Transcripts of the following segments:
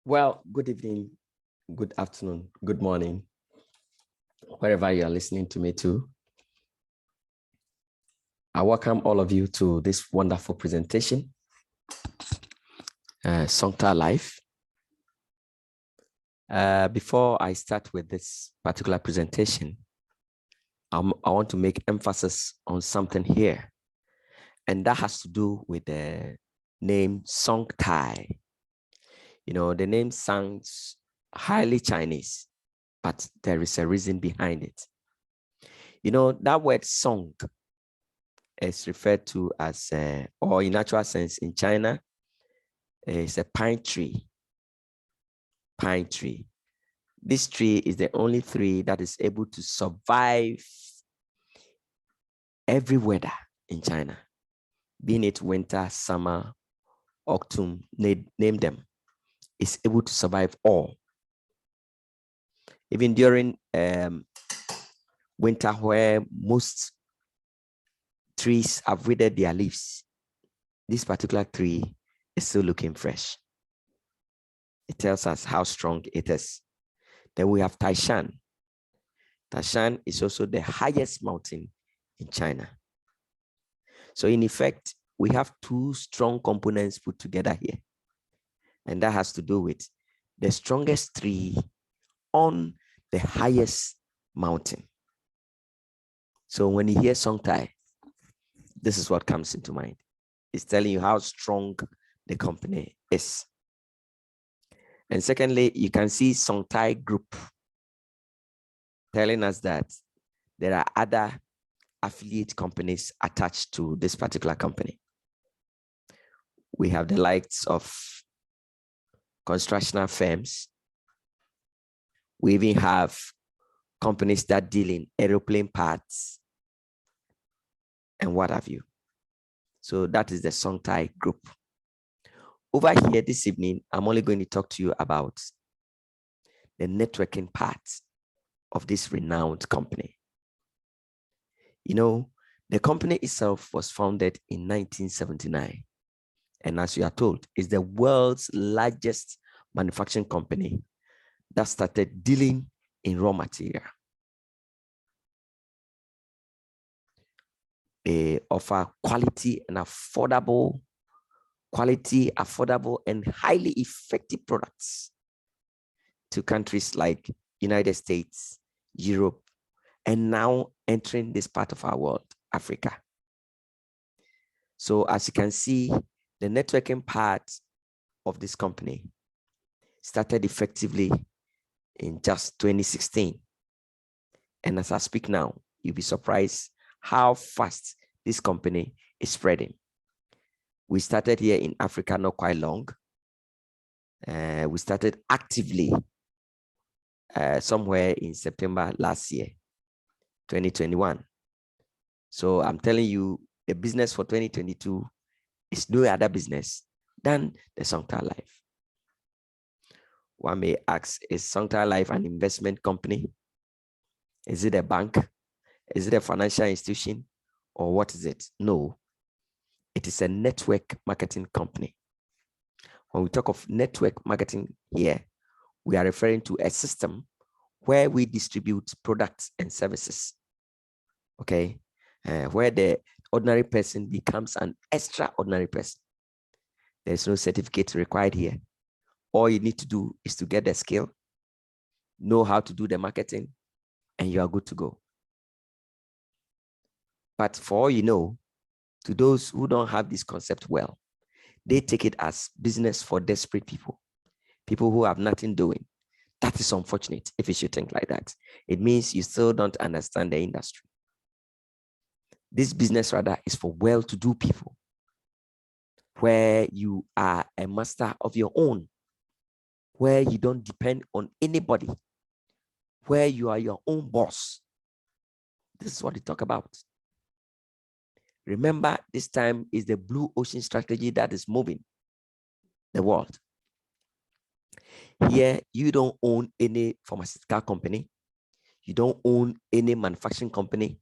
Well, good evening, good afternoon, good morning, wherever you are listening to me to. I welcome all of you to this wonderful presentation, Songtailife. Before I start with this particular presentation, I want to make emphasis on something here, and that has to do with the name Songtai. You know, the name sounds highly Chinese, but there is a reason behind it. You know, that word song is referred to as, or in actual sense in China, is a pine tree. Pine tree. This tree is the only tree that is able to survive every weather in China, being it winter, summer, autumn, name them. It's able to survive all. Even during winter, where most trees have withered their leaves, this particular tree is still looking fresh. It tells us how strong it is. Then we have Taishan. Taishan is also the highest mountain in China. So in effect, we have two strong components put together here. And that has to do with the strongest tree on the highest mountain. So when you hear Songtai, this is what comes into mind. It's telling you how strong the company is. And secondly, you can see Songtai Group telling us that there are other affiliate companies attached to this particular company. We have the likes of constructional firms. We even have companies that deal in aeroplane parts and what have you. So that is the Songtai Group. Over here this evening, I'm only going to talk to you about the networking part of this renowned company. You know, the company itself was founded in 1979. And as you are told, it's the world's largest manufacturing company that started dealing in raw material. They offer quality, affordable, and highly effective products to countries like United States, Europe, and now entering this part of our world, Africa. So as you can see, the networking part of this company started effectively in just 2016. And as I speak now, you'll be surprised how fast this company is spreading. We started here in Africa not quite long. We started actively somewhere in September last year, 2021. So I'm telling you, the business for 2022 is no other business than the Songtailife. One may ask, is Songtailife an investment company? Is it a bank? Is it a financial institution? Or what is it? No, it is a network marketing company. When we talk of network marketing here, we are referring to a system where we distribute products and services, okay? Where the ordinary person becomes an extraordinary person. There's no certificate required here. All you need to do is to get the skill, know how to do the marketing, and you are good to go. But for all you know, to those who don't have this concept well, they take it as business for desperate people, people who have nothing doing. That is unfortunate if you should think like that. It means you still don't understand the industry. This business rather is for well-to-do people, where you are a master of your own, where you don't depend on anybody, where you are your own boss. This is what we talk about. Remember, this time is the blue ocean strategy that is moving the world. Here, you don't own any pharmaceutical company. You don't own any manufacturing company.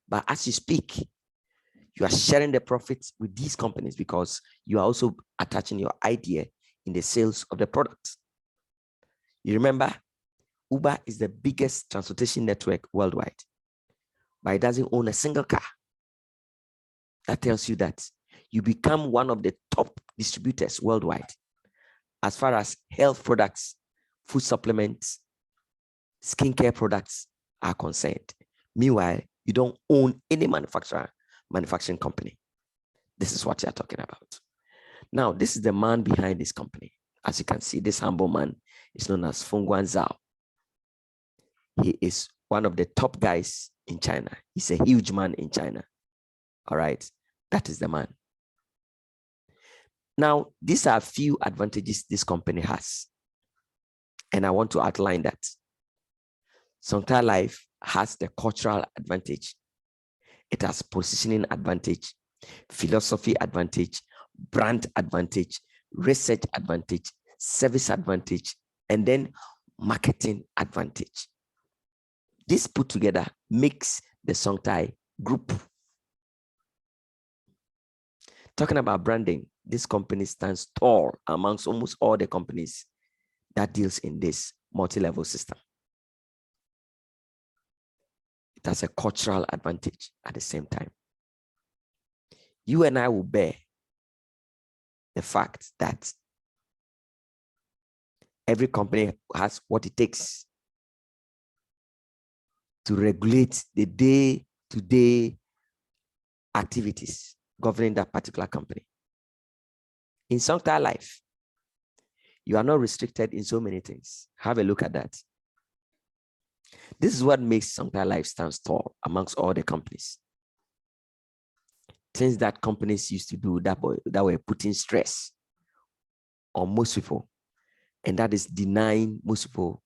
But as you speak, you are sharing the profits with these companies because you are also attaching your idea in the sales of the product. You remember, Uber is the biggest transportation network worldwide, but it doesn't own a single car. That tells you that you become one of the top distributors worldwide as far as health products, food supplements, skincare products are concerned. Meanwhile, you don't own any manufacturing company. This is what you're talking about. Now, this is the man behind this company. As you can see, this humble man is known as Feng Guanzhao. He is one of the top guys in China. He's a huge man in China. All right, that is the man. Now, these are a few advantages this company has, and I want to outline that. Songtailife has the cultural advantage. It has positioning advantage, philosophy advantage, brand advantage, research advantage, service advantage, and then marketing advantage. This put together makes the Songtai group. Talking about branding, this company stands tall amongst almost all the companies that deals in this multi-level system. It has a cultural advantage at the same time. You and I will bear the fact that every company has what it takes to regulate the day-to-day activities governing that particular company. In Songtailife, you are not restricted in so many things. Have a look at that. This is what makes Songtailife stand tall amongst all the companies. Things that companies used to do that were putting stress on most people, and that is denying most people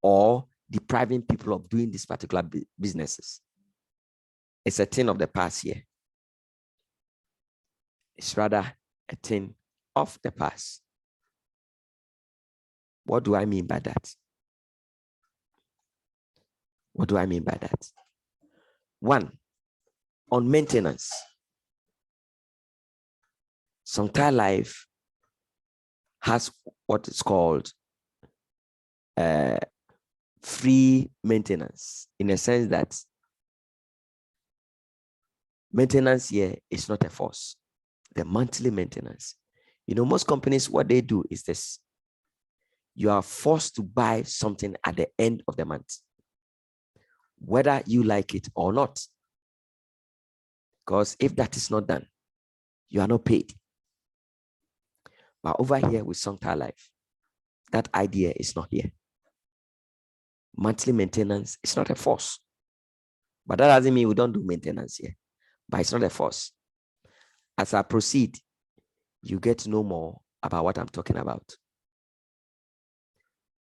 or depriving people of doing these particular businesses. It's a thing of the past here. It's rather a thing of the past. What do I mean by that? What do I mean by that? One, on maintenance. Songtailife has what is called free maintenance, in a sense that maintenance here is not a force. The monthly maintenance. You know, most companies, what they do is this. You are forced to buy something at the end of the month, whether you like it or not. Because if that is not done, you are not paid. But over here with Songtailife, that idea is not here. Monthly maintenance is not a force. But that doesn't mean we don't do maintenance here. But it's not a force. As I proceed, you get to know more about what I'm talking about.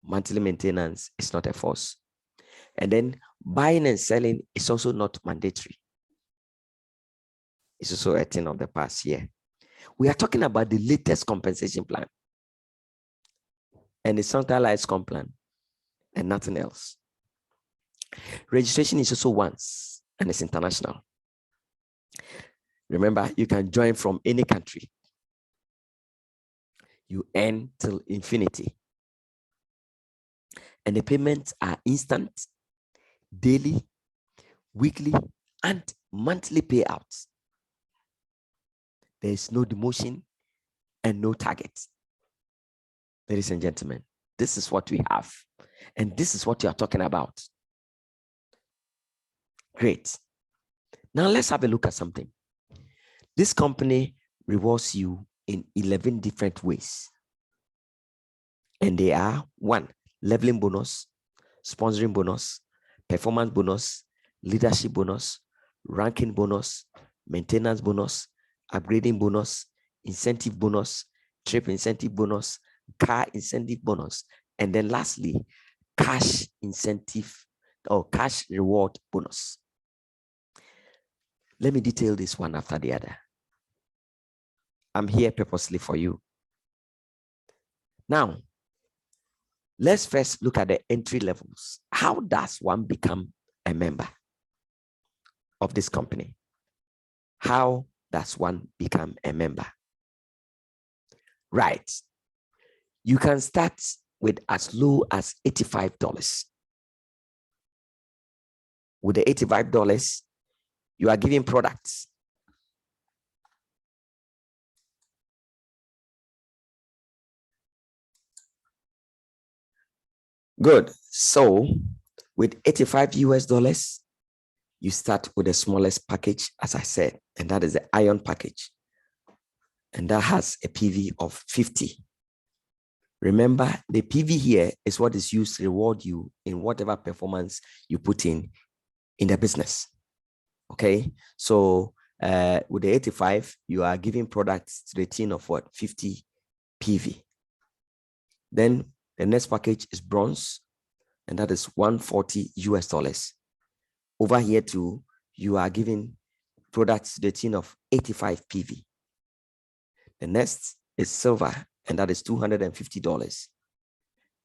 Monthly maintenance is not a force. And then buying and selling is also not mandatory. It's also a thing of the past here. We are talking about the latest compensation plan. And the Songtailife comp plan and nothing else. Registration is also once, and it's international. Remember, you can join from any country. You earn till infinity. And the payments are instant, daily, weekly, and monthly payouts. There is no demotion and no target. Ladies and gentlemen, this is what we have. And this is what you are talking about. Great. Now let's have a look at something. This company rewards you in 11 different ways. And they are: 1, leveling bonus, sponsoring bonus, performance bonus, leadership bonus, ranking bonus, maintenance bonus, upgrading bonus, incentive bonus, trip incentive bonus, car incentive bonus, and then lastly, cash incentive or cash reward bonus. Let me detail this one after the other. I'm here purposely for you. Now, let's first look at the entry levels. How does one become a member of this company? How does one become a member? Right. You can start with as low as $85. With the $85, you are giving products. Good. So with 85 US dollars, you start with the smallest package, as I said, and that is the iron package. And that has a PV of 50. Remember, the PV here is what is used to reward you in whatever performance you put in the business. Okay, so with the 85, you are giving products to the tune of what? 50 PV. Then the next package is bronze, and that is 140 US dollars. Over here too, you are giving products to the tune of 85 PV. The next is silver, and that is $250.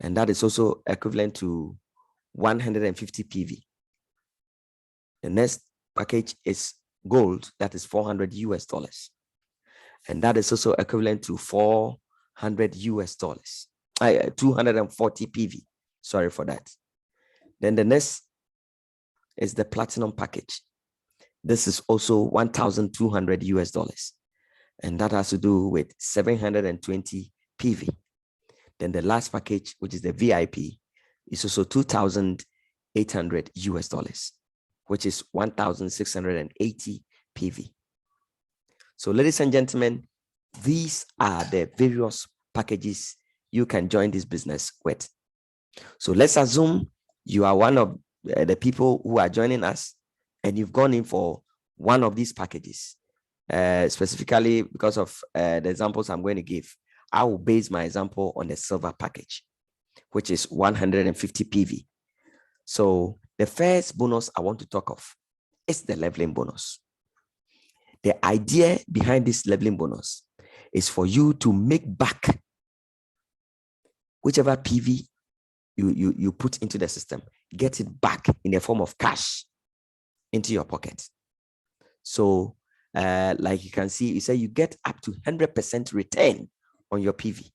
And that is also equivalent to 150 PV. The next package is gold, that is 400 US dollars. And that is also equivalent to 400 US dollars. 240 PV. Sorry for that. Then the next is the platinum package. This is also 1,200 US dollars. And that has to do with 720 PV. Then the last package, which is the VIP, is also 2,800 US dollars, which is 1,680 PV. So ladies and gentlemen, these are the various packages you can join this business with. So let's assume you are one of the people who are joining us and you've gone in for one of these packages. Specifically because of the examples I'm going to give, I will base my example on the silver package, which is 150 PV. So the first bonus I want to talk of is the leveling bonus. The idea behind this leveling bonus is for you to make back whichever PV you put into the system, get it back in the form of cash into your pocket. So like you can see, you say you get up to 100% return on your PV.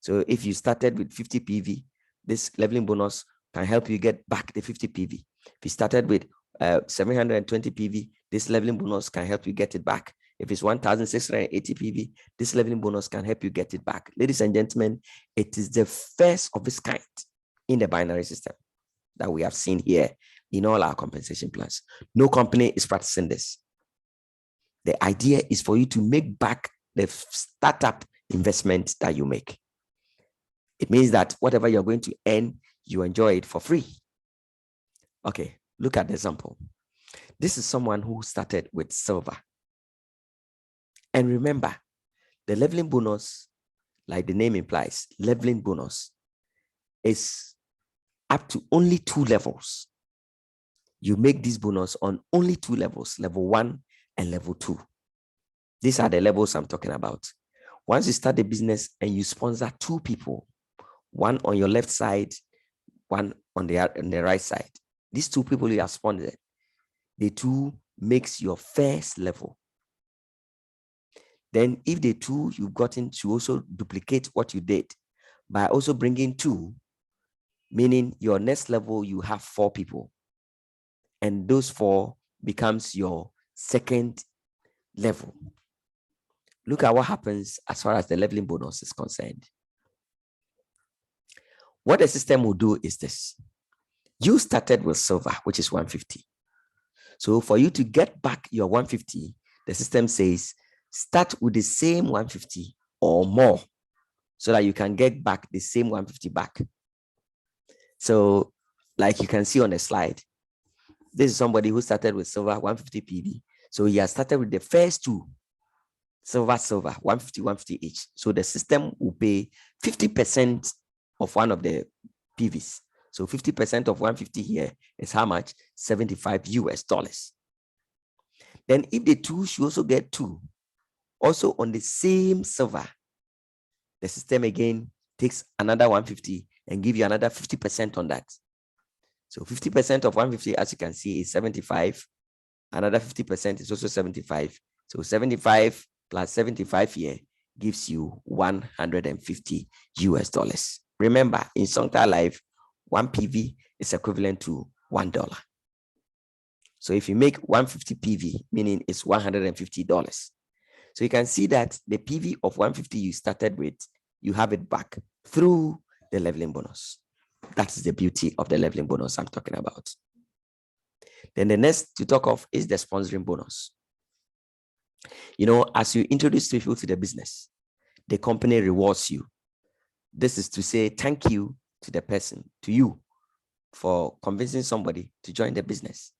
So if you started with 50 PV, this leveling bonus can help you get back the 50 PV. If you started with 720 PV, this leveling bonus can help you get it back. If it's 1,680 PV, this leveling bonus can help you get it back. Ladies and gentlemen, it is the first of its kind in the binary system that we have seen here in all our compensation plans. No company is practicing this. The idea is for you to make back the startup investment that you make. It means that whatever you're going to earn, you enjoy it for free. Okay, look at the example. This is someone who started with silver. And remember, the leveling bonus, like the name implies, leveling bonus is up to only 2 levels. You make this bonus on only 2 levels, level 1 and level 2. These are the levels I'm talking about. Once you start the business and you sponsor 2 people, one on your left side, one on the right side, these 2 people you have sponsored, the 2 makes your first level. Then if the 2 you've gotten to also duplicate what you did by also bringing 2, meaning your next level, you have 4 people. And those 4 becomes your second level. Look at what happens as far as the leveling bonus is concerned. What the system will do is this. You started with silver, which is 150. So for you to get back your 150, the system says, start with the same 150 or more so that you can get back the same 150 back. So like you can see on the slide, this is somebody who started with silver 150 PV. So he has started with the first 2, silver, 150, 150 each. So the system will pay 50% of one of the PVs. So 50% of 150 here is how much? 75 US dollars. Then if the 2 should also get 2, also on the same silver, the system again takes another 150 and give you another 50% on that. So 50% of 150, as you can see, is 75. Another 50% is also 75. So 75 plus 75 here gives you 150 US dollars. Remember, in Songtailife, 1 PV is equivalent to $1. So if you make 150 PV, meaning it's $150. So you can see that the PV of 150 you started with, you have it back through the leveling bonus. That is the beauty of the leveling bonus I'm talking about. Then the next to talk of is the sponsoring bonus. You know, as you introduce people to the business, the company rewards you. This is to say thank you to the person, to you, for convincing somebody to join the business.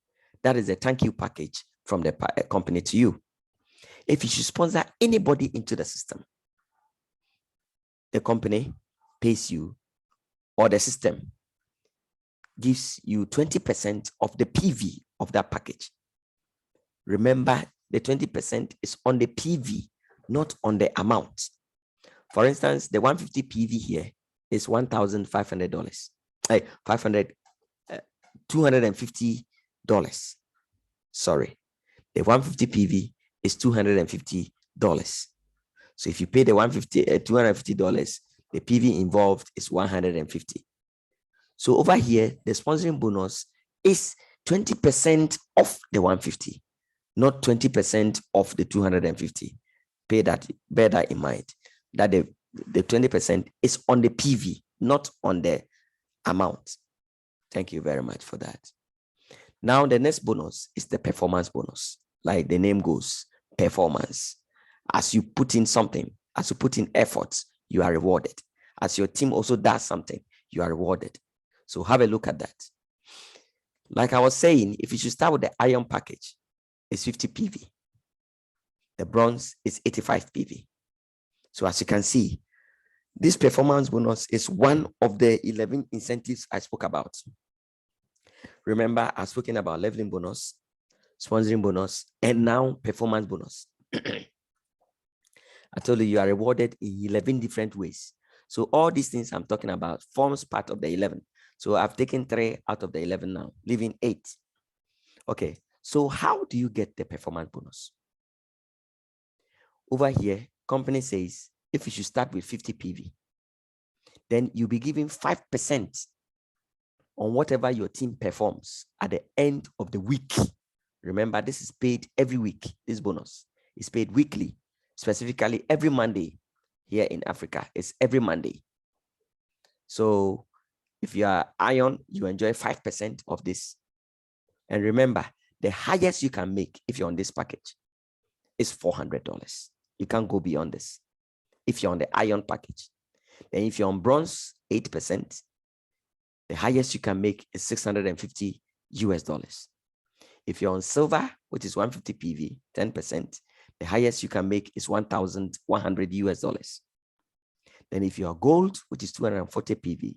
That is a thank you package from the company to you. If you should sponsor anybody into the system, the company pays you, or the system gives you 20% of the PV of that package. Remember, the 20% is on the PV, not on the amount. For instance, the 150 PV here is $1,500. $250. Sorry, the 150 PV is $250. So if you pay the $250, the PV involved is $150. So over here, the sponsoring bonus is 20% of the 150, not 20% of the 250. Bear that in mind, that the 20% is on the PV, not on the amount. Thank you very much for that. Now, the next bonus is the performance bonus. Like the name goes, performance. As you put in something, as you put in effort, you are rewarded. As your team also does something, you are rewarded. So have a look at that. Like I was saying, if you should start with the iron package, it's 50 PV. The bronze is 85 PV. So as you can see, this performance bonus is one of the 11 incentives I spoke about. Remember, I've spoken about leveling bonus, sponsoring bonus, and now performance bonus. I told you are rewarded in 11 different ways. So all these things I'm talking about forms part of the 11. So I've taken 3 out of the 11 now, leaving 8. Okay, so how do you get the performance bonus? Over here, company says, if you should start with 50 PV, then you'll be given 5% on whatever your team performs at the end of the week. Remember, this is paid every week. This bonus is paid weekly, specifically every Monday here in Africa. It's every Monday. So if you are iron, you enjoy 5% of this. And remember, the highest you can make if you're on this package is $400. You can't go beyond this if you're on the iron package. Then if you're on bronze, 8%, the highest you can make is $650 US. If you're on silver, which is 150 PV, 10%, the highest you can make is $1,100 US. Then if you're gold, which is 240 PV,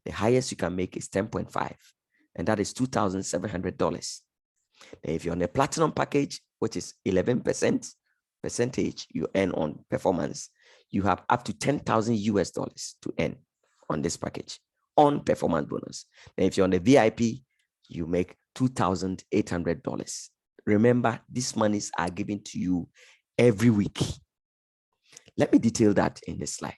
the highest you can make is 10.5, and that is $2,700. Then if you're on the platinum package, which is 11% percentage you earn on performance, you have up to $10,000 US to earn on this package on performance bonus. Then if you're on the VIP, you make $2,800. Remember, these monies are given to you every week. Let me detail that in this slide.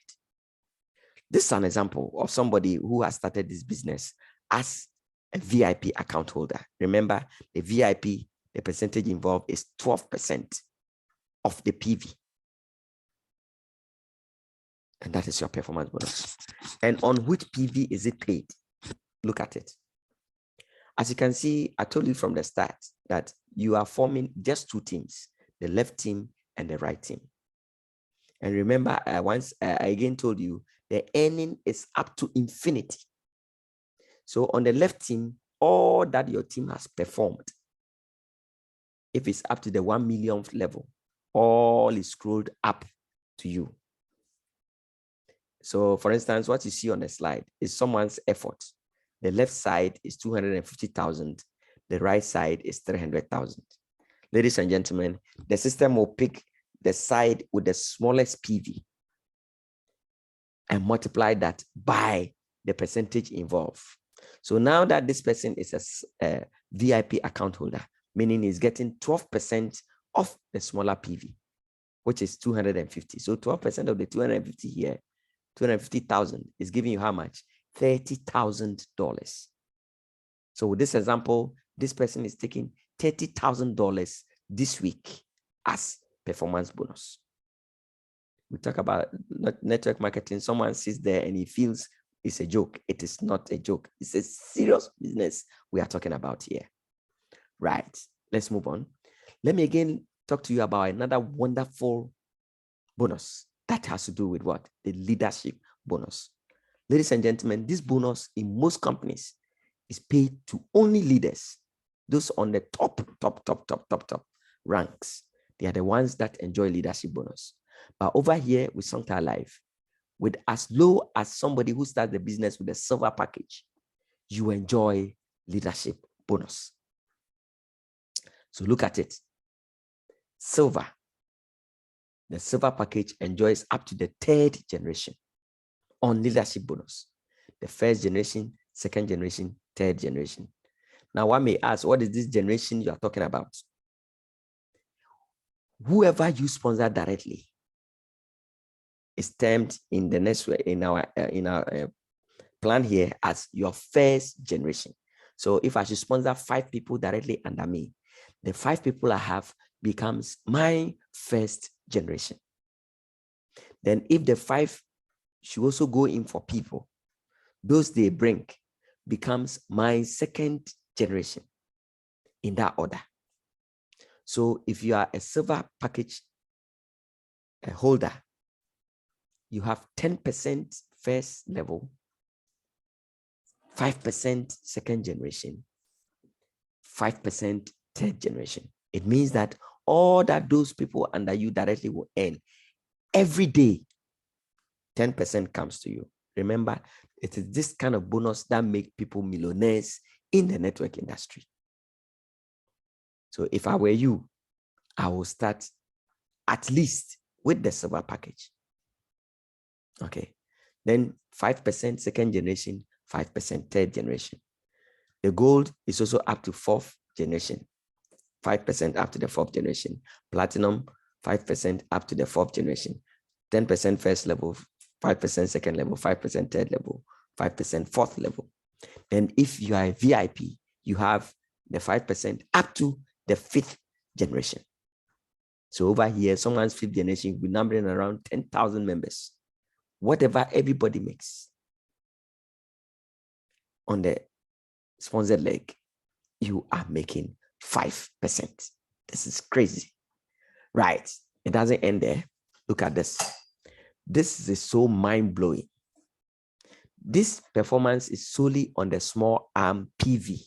This is an example of somebody who has started this business as a VIP account holder. Remember, the VIP, the percentage involved is 12% of the PV. And that is your performance bonus. And on which PV is it paid? Look at it. As you can see, I told you from the start that you are forming just 2 teams, the left team and the right team. And remember, I again told you, the earning is up to infinity. So on the left team, all that your team has performed, if it's up to the 1 millionth level, all is scrolled up to you. So for instance, what you see on the slide is someone's effort. The left side is 250,000. The right side is 300,000. Ladies and gentlemen, the system will pick the side with the smallest PV and multiply that by the percentage involved. So now that this person is a VIP account holder, meaning he's getting 12% of the smaller PV, which is 250. So 12% of the 250 here, 250,000 is giving you how much? $30,000. So with this example, this person is taking $30,000 this week as performance bonus. We talk about network marketing. Someone sits there and he feels it's a joke. It is not a joke. It's a serious business we are talking about here. Right. Let's move on. Let me again talk to you about another wonderful bonus that has to do with what? The leadership bonus. Ladies and gentlemen, this bonus in most companies is paid to only leaders, those on the top ranks. They are the ones that enjoy leadership bonus. But over here with Songtailife, with as low as somebody who starts the business with a silver package, you enjoy leadership bonus. So look at it. Silver. The silver package enjoys up to the 3rd generation on leadership bonus. The 1st generation, 2nd generation, 3rd generation. Now, one may ask, what is this generation you are talking about? Whoever you sponsor directly is termed in the next way in our plan here as your 1st generation. So if I should sponsor 5 people directly under me, the 5 people I have becomes my 1st generation. Then if the 5 should also go in for people, those they bring becomes my 2nd generation in that order. So if you are a silver package holder, you have 10% 1st level, 5% 2nd generation, 5% 3rd generation. It means that all that those people under you directly will earn every day, 10% comes to you. Remember, it is this kind of bonus that make people millionaires in the network industry. So if I were you, I will start at least with the silver package. Okay. Then 5% 2nd generation, 5% 3rd generation. The gold is also up to 4th generation, 5% up to the 4th generation. Platinum, 5% up to the 4th generation. 10% 1st level, 5% 2nd level, 5% 3rd level, 5% 4th level. And if you are a VIP, you have the 5% up to the 5th generation. So over here, someone's 5th generation will be numbering around 10,000 members. Whatever everybody makes on the sponsored leg, you are making 5%. This is crazy. Right. It doesn't end there. Look at this. This is so mind-blowing. This performance is solely on the small arm PV.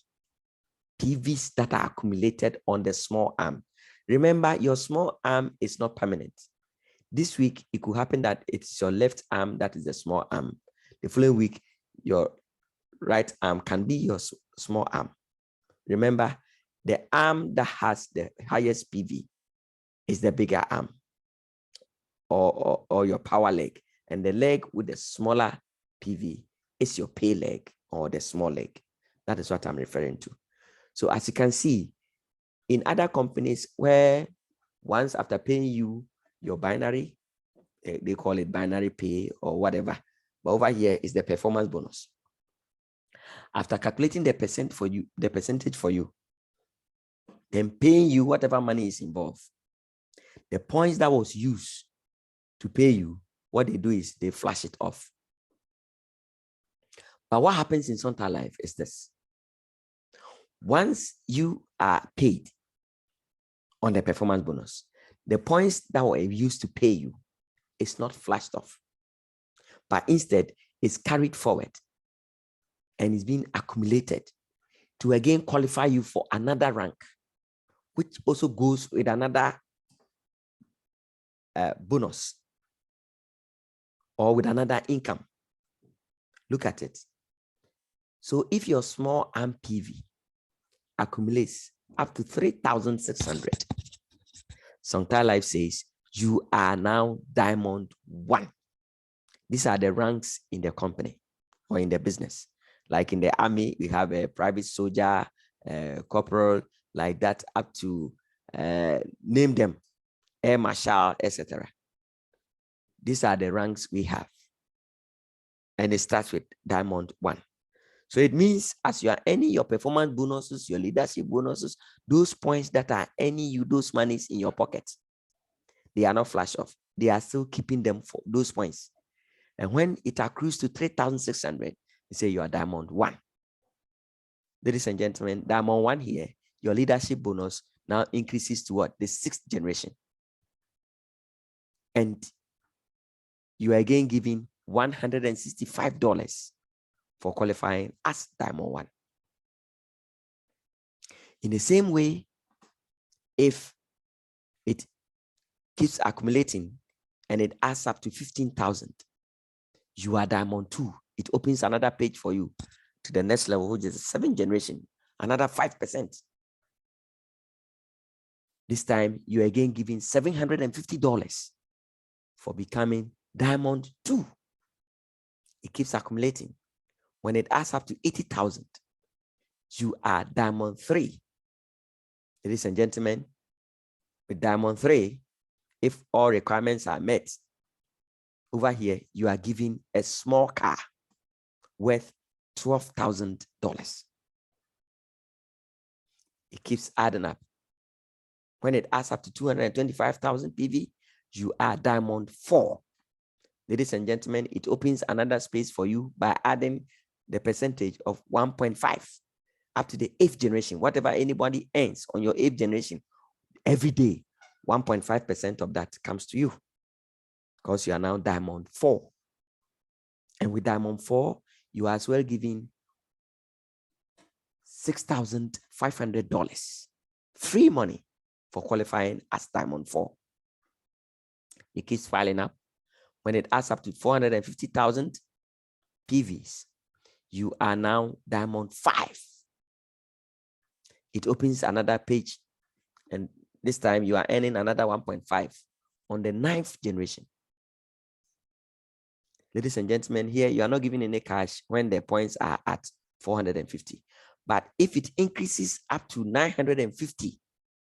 PVs that are accumulated on the small arm. Remember, your small arm is not permanent. This week, it could happen that it's your left arm that is the small arm. The following week, your right arm can be your small arm. Remember, the arm that has the highest PV is the bigger arm or your power leg. And the leg with the smaller PV is your pay leg or the small leg. That is what I'm referring to. So as you can see, in other companies where once after paying you your binary, they call it binary pay or whatever. But over here is the performance bonus. After calculating the percentage for you, then paying you whatever money is involved, the points that was used to pay you, what they do is they flash it off. But what happens in Songtailife is this. Once you are paid on the performance bonus, the points that were used to pay you is not flashed off, but instead is carried forward and is being accumulated to again qualify you for another rank, which also goes with another bonus or with another income. Look at it. So if your small arm PV accumulates up to 3,600, Songtailife says you are now Diamond 1. These are the ranks in the company or in the business. Like in the army, we have a private soldier, corporal, like that, up to name them, air marshal, etc. These are the ranks we have. and it starts with diamond 1. So it means as you are earning your performance bonuses, your leadership bonuses, those points that are earning you those monies in your pocket, they are not flash off. They are still keeping them for those points. And when it accrues to 3,600, you say you are diamond 1. Ladies and gentlemen, diamond 1 here, your leadership bonus now increases to what? The 6th generation. And you are again giving $165 for qualifying as diamond 1. In the same way, if it keeps accumulating and it adds up to 15,000, you are diamond 2. It opens another page for you to the next level, which is the 7th generation, another 5%. This time, you are again giving $750 for becoming diamond 2. It keeps accumulating. When it adds up to 80,000, you are diamond 3. Ladies and gentlemen, with diamond 3, if all requirements are met, over here, you are given a small car worth $12,000. It keeps adding up. When it adds up to 225,000 PV, you are diamond 4. Ladies and gentlemen, it opens another space for you by adding the percentage of 1.5 up to the 8th generation. Whatever anybody earns on your 8th generation, every day, 1.5% of that comes to you because you are now diamond 4. And with diamond 4, you are as well giving $6,500 free money for qualifying as diamond 4. It keeps filing up. When it adds up to 450,000 PVs, you are now diamond 5. It opens another page, and this time you are earning another 1.5 on the 9th generation. Ladies and gentlemen, here you are not giving any cash when the points are at 450. But if it increases up to 950,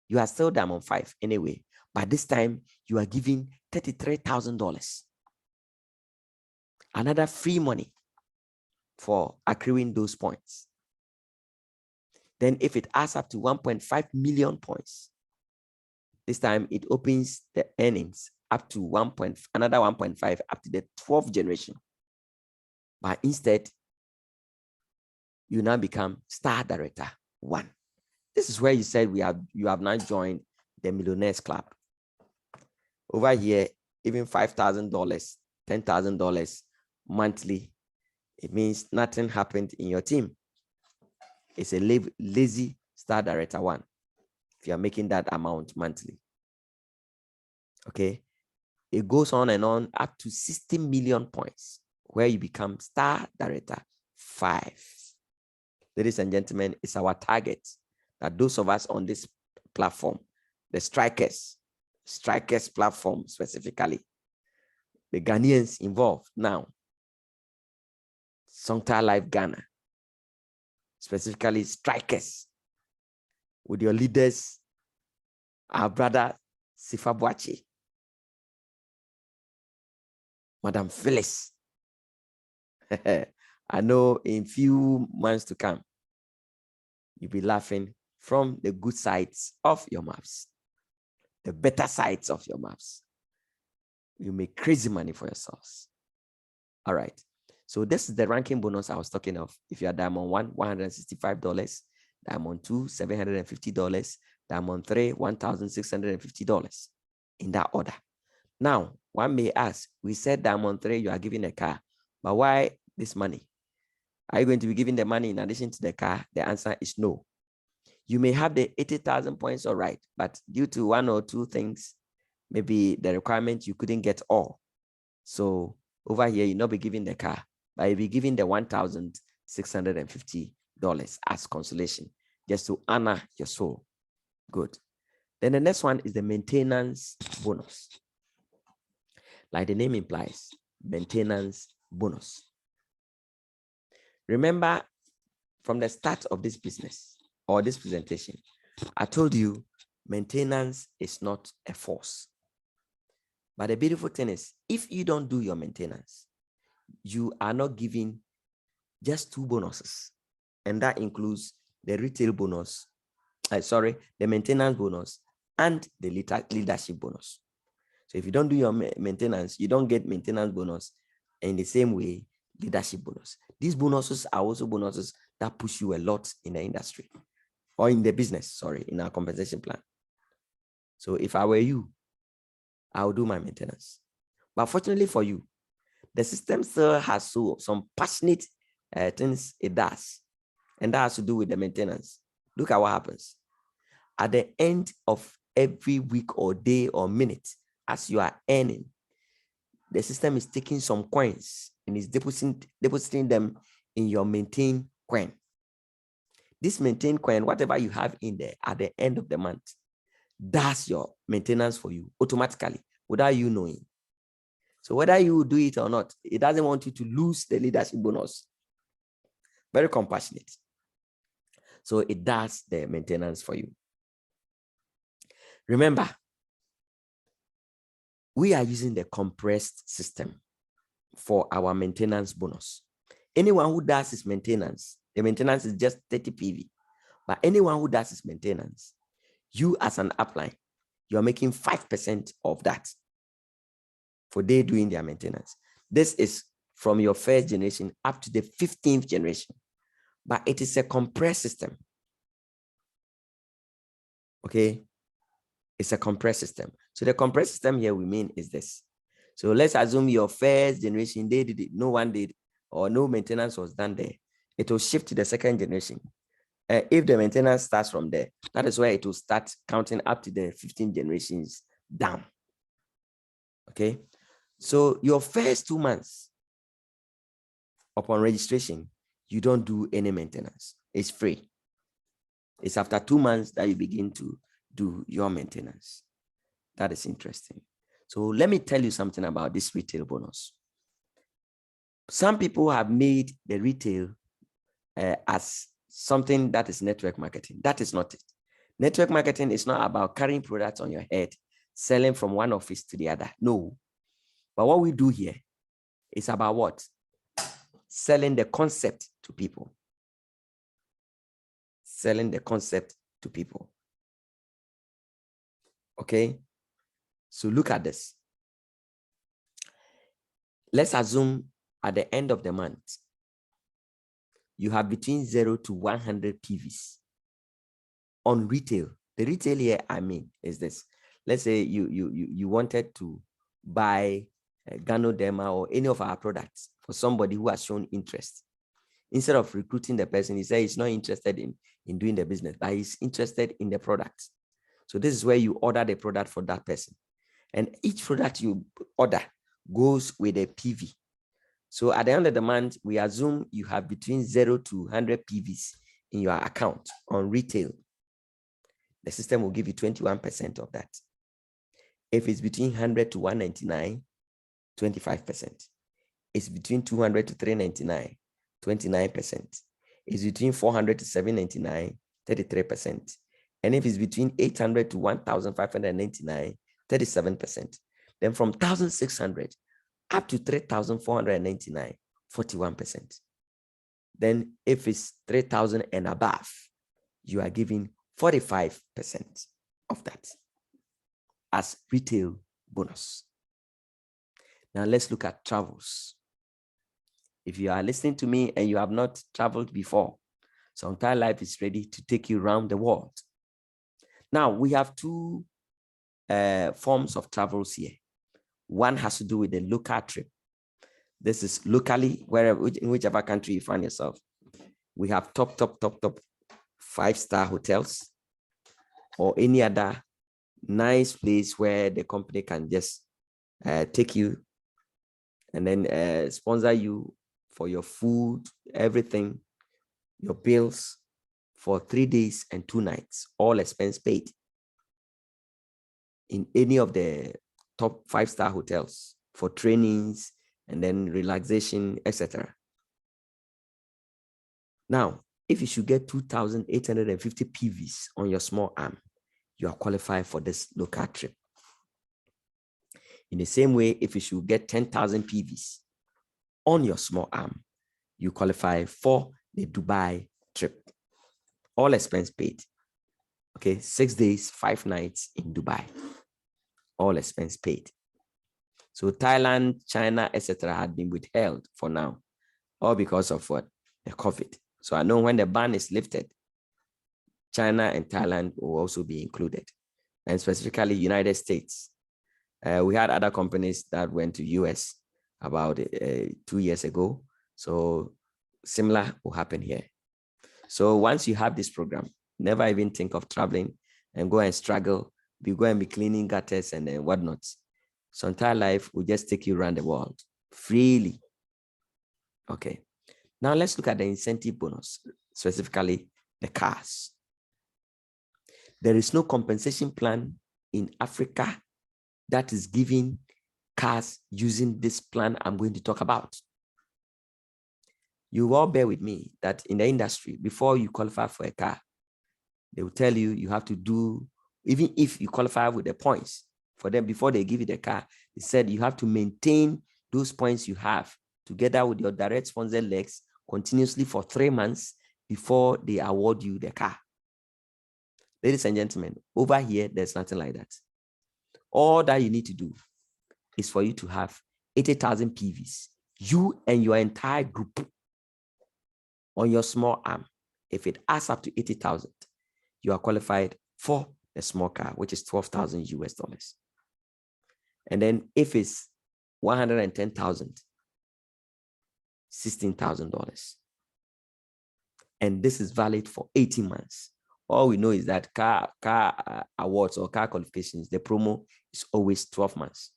you are still diamond 5 anyway. But this time you are giving $33,000. Another free money for accruing those points. Then if it adds up to 1.5 million points, this time it opens the earnings up to another 1.5 up to the 12th generation. But instead, you now become Star Director 1. This is where you said you have now joined the Millionaires Club. Over here, even $5,000, $10,000 monthly, it means nothing happened in your team. It's a lazy Star Director 1 if you are making that amount monthly. Okay, it goes on and on up to 60 million points where you become Star Director 5. Ladies and gentlemen, it's our target that those of us on this platform, the strikers platform specifically, the Ghanaians involved now, Songtailife Ghana, specifically strikers, with your leaders, our brother Sifa Boache, Madam Phyllis. I know in few months to come, you'll be laughing from the good sides of your maps, the better sides of your maps. You make crazy money for yourselves. All right. So this is the ranking bonus I was talking of. If you are diamond 1, $165, diamond 2, $750, diamond 3, $1,650 in that order. Now, one may ask, we said diamond 3, you are giving a car, but why this money? Are you going to be giving the money in addition to the car? The answer is no. You may have the 80,000 points, all right, but due to one or two things, maybe the requirement, you couldn't get all. So over here, you'll not be giving the car, but you'll be giving the $1,650 as consolation, just to honor your soul. Good. Then the next one is the maintenance bonus. Like the name implies, maintenance bonus. Remember, from the start of this business or this presentation, I told you maintenance is not a force. But the beautiful thing is, if you don't do your maintenance, you are not giving just 2 bonuses, and that includes the retail bonus, the maintenance bonus and the leadership bonus. So if you don't do your maintenance, you don't get maintenance bonus, and in the same way, leadership bonus. These bonuses are also bonuses that push you a lot in the industry or in the business, in our compensation plan. So if I were you, I would do my maintenance. But fortunately for you, the system still has some passionate things it does, and that has to do with the maintenance. Look at what happens. At the end of every week or day or minute, as you are earning, the system is taking some coins and is depositing them in your maintain coin. This maintain coin, whatever you have in there at the end of the month, does your maintenance for you automatically without you knowing. So whether you do it or not, it doesn't want you to lose the leadership bonus. Very compassionate. So it does the maintenance for you. Remember, we are using the compressed system for our maintenance bonus. Anyone who does his maintenance, the maintenance is just 30 PV. But anyone who does his maintenance, you as an upline, you are making 5% of that for they doing their maintenance. This is from your first generation up to the 15th generation. But it is a compressed system. Okay? It's a compressed system. So the compressed system here we mean is this. So let's assume your first generation, they did it, no one did, or no maintenance was done there. It will shift to the second generation. If the maintenance starts from there, that is where it will start counting up to the 15 generations down. Okay? So your first 2 months upon registration, you don't do any maintenance. It's free. It's after 2 months that you begin to do your maintenance. That is interesting. So let me tell you something about this retail bonus. Some people have made the retail as something that is network marketing. That is not it. Network marketing is not about carrying products on your head, selling from one office to the other. No. But what we do here is about what? Selling the concept to people. Selling the concept to people. Okay? So look at this. Let's assume at the end of the month, you have between 0 to 100 PVs on retail. The retail here, I mean, is this. Let's say you wanted to buy Ganoderma or any of our products for somebody who has shown interest. Instead of recruiting the person, he said he's not interested in doing the business, but he's interested in the product. So this is where you order the product for that person. And each product you order goes with a PV. So at the end of the month, we assume you have between 0 to 100 PVs in your account on retail. The system will give you 21% of that. If it's between 100 to 199, 25%. It's between 200 to 399, 29%. It's between 400 to 799, 33%. And if it's between 800 to 1,599, 37%. Then from 1,600 up to 3,499, 41%. Then if it's 3,000 and above, you are giving 45% of that as retail bonus. Now let's look at travels. If you are listening to me and you have not traveled before, Songtailife is ready to take you around the world. Now we have 2 forms of travels here. One has to do with the local trip. This is locally, in whichever country you find yourself. We have top 5-star hotels or any other nice place where the company can just take you and then sponsor you for your food, everything, your bills for 3 days and 2 nights, all expense paid in any of the top 5-star hotels for trainings and then relaxation, etc. Now, if you should get 2,850 PVs on your small arm, you are qualified for this local trip. In the same way, if you should get 10,000 PVs on your small arm, you qualify for the Dubai trip. All expense paid. Okay, 6 days, 5 nights in Dubai. All expense paid. So Thailand, China, etc. had been withheld for now, all because of what? The COVID. So I know when the ban is lifted, China and Thailand will also be included, and specifically United States. We had other companies that went to US about 2 years ago. So similar will happen here. So once you have this program, never even think of traveling and go and struggle, be cleaning gutters and then whatnot. Songtailife will just take you around the world freely. Okay. Now let's look at the incentive bonus, specifically the cars. There is no compensation plan in Africa that is giving cars using this plan I'm going to talk about. You all bear with me that in the industry, before you qualify for a car, they will tell you you have to do, even if you qualify with the points for them, before they give you the car, they said you have to maintain those points you have together with your direct sponsor legs continuously for 3 months before they award you the car. Ladies and gentlemen, over here, there's nothing like that. All that you need to do is for you to have 80,000 PVs, you and your entire group on your small arm. If it adds up to 80,000, you are qualified for a small car, which is 12,000 US dollars. And then if it's 110,000, $16,000. And this is valid for 18 months. All we know is that car awards or car qualifications, the promo is always 12 months.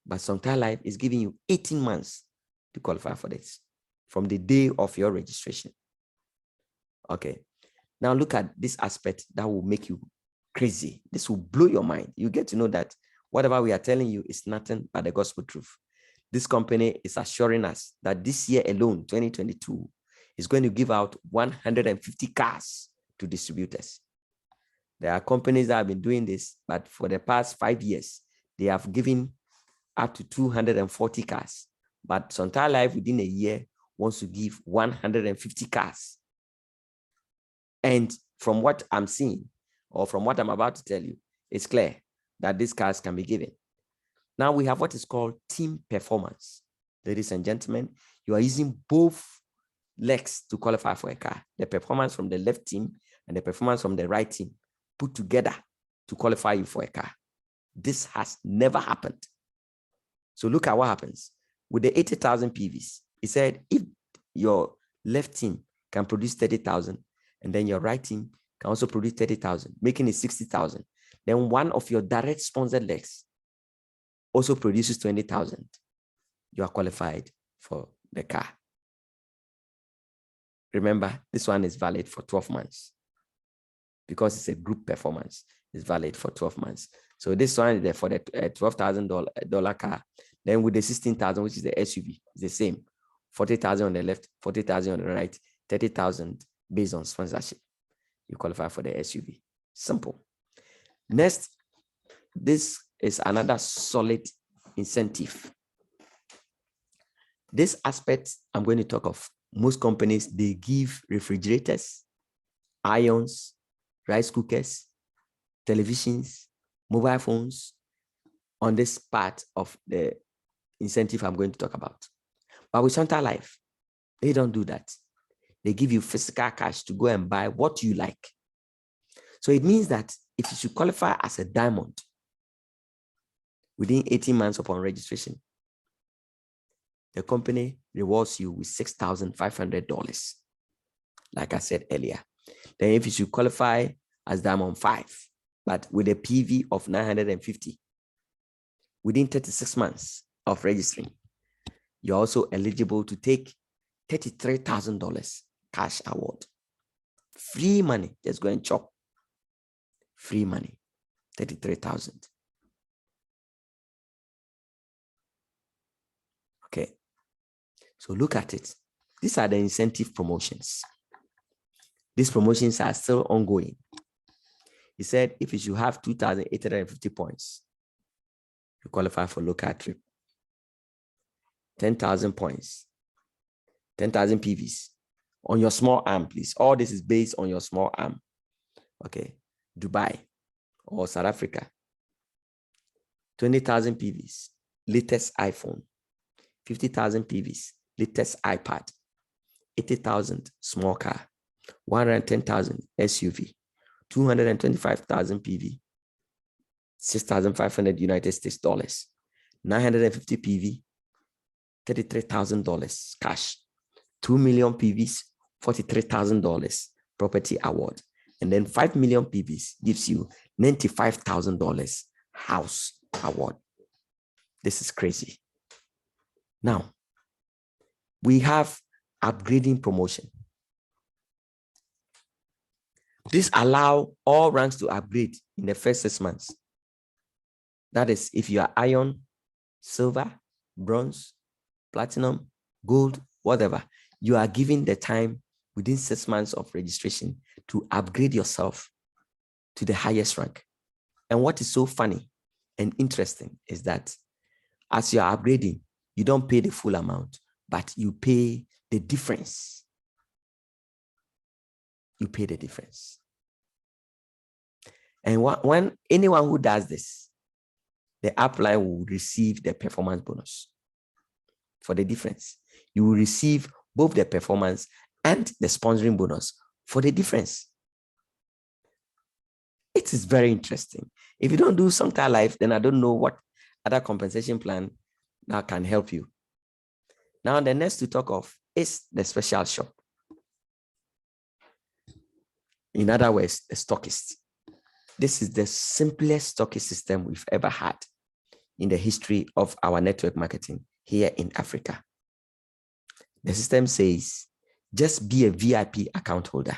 But Songtailife is giving you 18 months to qualify for this from the day of your registration. Okay. Now look at this aspect that will make you crazy. This will blow your mind. You get to know that whatever we are telling you is nothing but the gospel truth. This company is assuring us that this year alone, 2022, is going to give out 150 cars to distributors. There are companies that have been doing this, but for the past 5 years, they have given up to 240 cars. But Songtailife within a year wants to give 150 cars. And from what I'm seeing, or from what I'm about to tell you, it's clear that these cars can be given. Now we have what is called team performance. Ladies and gentlemen, you are using both legs to qualify for a car. The performance from the left team and the performance from the right team put together to qualify you for a car. This has never happened. So look at what happens. With the 80,000 PVs, it said if your left team can produce 30,000, and then your right team can also produce 30,000, making it 60,000. Then one of your direct sponsored legs also produces 20,000. You are qualified for the car. Remember, this one is valid for 12 months because it's a group performance. It's valid for 12 months. So this one is there for the $12,000 car. Then with the 16,000, which is the SUV, it's the same. 40,000 on the left, 40,000 on the right, 30,000 based on sponsorship. You qualify for the SUV. Simple. Next, this is another solid incentive. This aspect I'm going to talk of. Most companies, they give refrigerators, irons, rice cookers, televisions, mobile phones on this part of the incentive I'm going to talk about. But with Songtailife, they don't do that. They give you physical cash to go and buy what you like. So it means that if you should qualify as a diamond within 18 months upon registration, the company rewards you with $6,500, like I said earlier. Then if you should qualify as Diamond 5, but with a PV of 950, within 36 months of registering, you're also eligible to take $33,000 cash award. Free money, just go and chop. Free money, 33,000. Okay. So look at it. These are the incentive promotions. These promotions are still ongoing. He said if you should have 2,850 points, you qualify for local trip. 10,000 points, 10,000 PVs on your small arm, please. All this is based on your small arm. Okay. Dubai or South Africa. 20,000 PVs, latest iPhone. 50,000 PVs, latest iPad. 80,000 small car. 110,000 SUV. 225,000 PV. 6,500 United States dollars. 950 PV. $33,000 cash. 2 million PVs, $43,000 property award. And then 5 million PVs gives you $95,000 house award. This is crazy. Now, we have upgrading promotion. This allows all ranks to upgrade in the first 6 months. That is, if you are iron, silver, bronze, platinum, gold, whatever, you are given the time within 6 months of registration to upgrade yourself to the highest rank. And what is so funny and interesting is that as you are upgrading, you don't pay the full amount, but you pay the difference. You pay the difference. And when anyone who does this, the upline will receive the performance bonus for the difference. You will receive both the performance and the sponsoring bonus for the difference. It is very interesting. If you don't do Songtailife, then I don't know what other compensation plan that can help you. Now, the next to talk of is the special shop. In other words, the stockist. This is the simplest stockist system we've ever had in the history of our network marketing here in Africa. The system says, just be a VIP account holder.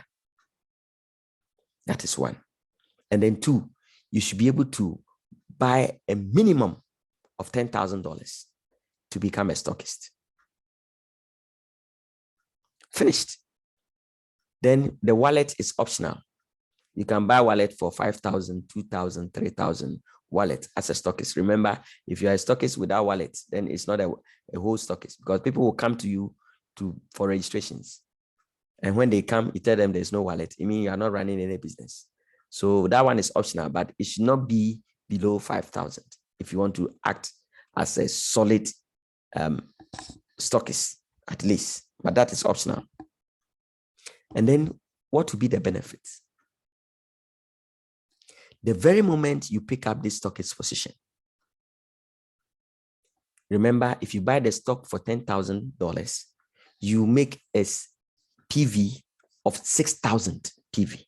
That is one. And then two, you should be able to buy a minimum of $10,000 to become a stockist. Finished. Then the wallet is optional. You can buy a wallet for 5,000, 2,000, 3,000 wallet as a stockist. Remember, if you are a stockist without wallet, then it's not a whole stockist, because people will come to you for registrations. And when they come, you tell them there's no wallet. I mean, you are not running any business. So that one is optional, but it should not be below 5,000 if you want to act as a solid stockist, at least. But that is optional. And then what will be the benefits? The very moment you pick up this stockist position, remember, if you buy the stock for $10,000, you make a PV of 6,000 PV.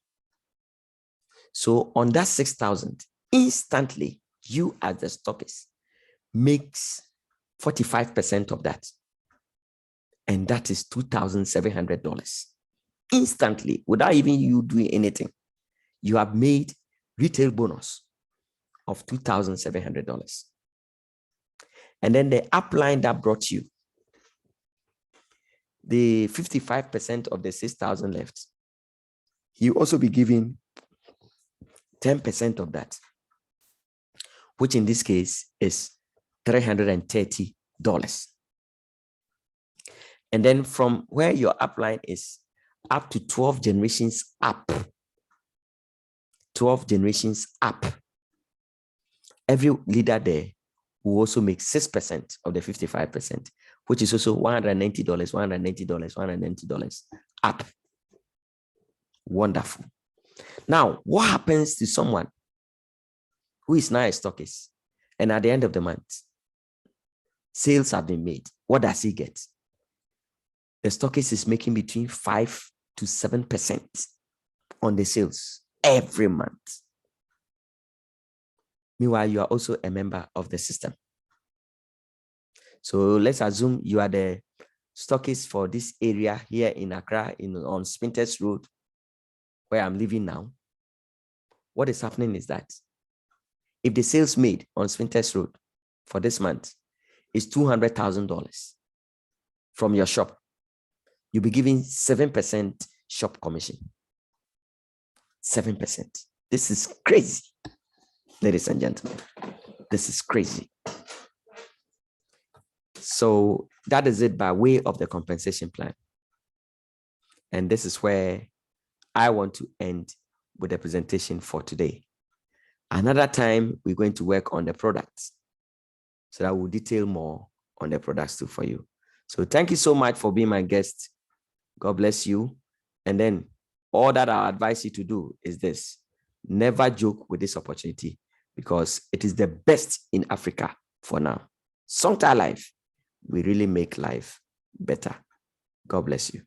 So on that 6,000, instantly, you as the stockist makes 45% of that. And that is $2,700. Instantly, without even you doing anything, you have made retail bonus of $2,700. And then the upline that brought you the 55% of the 6,000 left, you also be giving 10% of that, which in this case is $330. And then from where your upline is up to 12 generations up, 12 generations up, every leader there will also make 6% of the 55%, which is also $190, $190, $190 up. Wonderful. Now, what happens to someone who is now a stockist and at the end of the month, sales have been made? What does he get? The stockist is making between 5 to 7% on the sales every month. Meanwhile, you are also a member of the system. So let's assume you are the stockist for this area here in Accra, on Spintex Road, where I'm living now. What is happening is that if the sales made on Spintex Road for this month is $200,000 from your shop, you'll be giving 7% shop commission. 7%. This is crazy, ladies and gentlemen. This is crazy. So that is it by way of the compensation plan. And this is where I want to end with the presentation for today. Another time, we're going to work on the products so that we'll detail more on the products too for you. So thank you so much for being my guest. God bless you. And then all that I advise you to do is this: never joke with this opportunity, because it is the best in Africa for now. Songtailife, we really make life better. God bless you.